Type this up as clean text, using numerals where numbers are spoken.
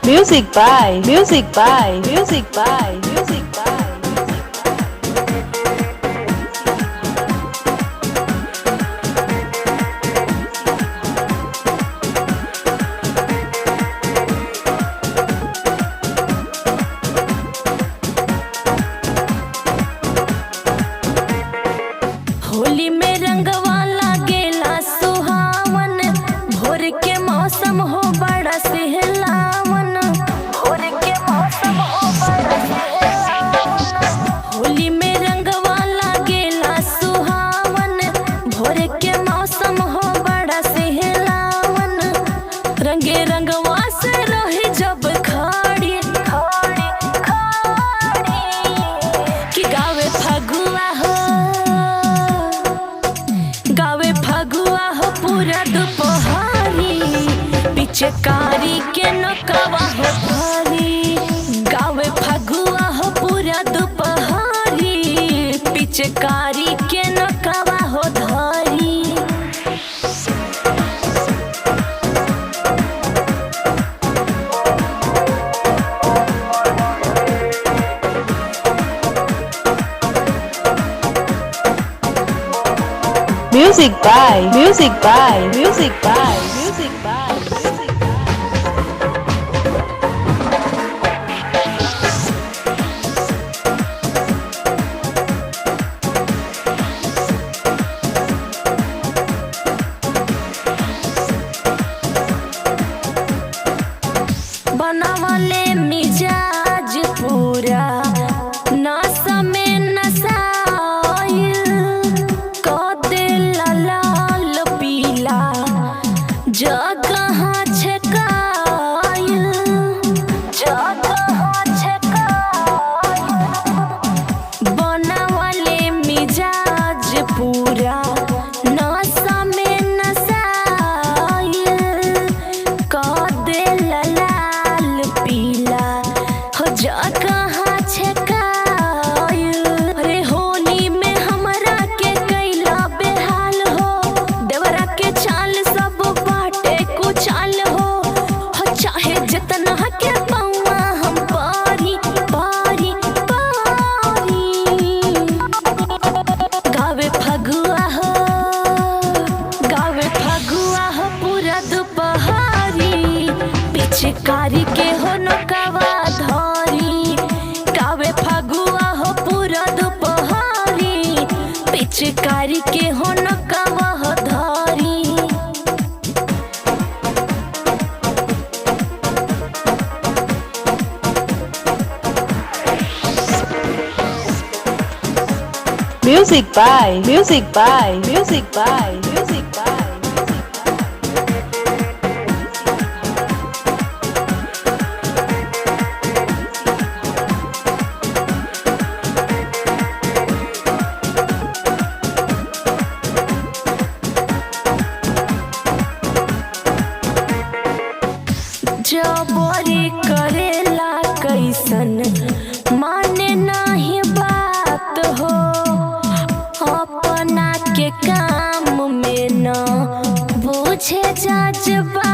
Music by Music by Music by Music by Holi में रंगवा लागेला सुहावन, भोर के मौसम हो बड़ा सहलावन, भोर के मौसम हो बड़ा सहलावन। होली में रंगवा लागेला सुहावन, भोर के मौसम हो बड़ा सहलावन। रंगे रंगवा से रही जब खड़ी खड़ी खड़ी कि गावे फगुआ हो, गावे फगुआ हो पूरा दोपहरी, पिचकारी के नकवा हो भारी। गावे फगुआ हो पूरा दोपहरी, पिचकारी के नकवा हो धारी। Music by Music by Music by Music by Music by बनावले मिजाज पूरा नशा में नशाइल, कदे लाल पीला जगह छकाइल, जगह छकाइल। बनावले मिजाज पूरा नशा में नशाइल, कदे लाल पीला हो जगह छकाइल। अरे होली में हमरा के कैला बेहाल हो, देवरा के चाल सब बाटे कुचाल हो चाहे जितना के पौआ हम पारी पारी पारी। गावे फगुआ हो, गावे फगुआ हो पूरा दोपहरी, पिचकारी के हो नकवा धारी। गावे फगुआ हो पूरा दोपहरी, पिचकारी के हो नकवा हो धारी। Music by Music by Music by Music by जबरी करेला कैसन माने नहीं बात हो, अपना के काम में न बुझे जज्बा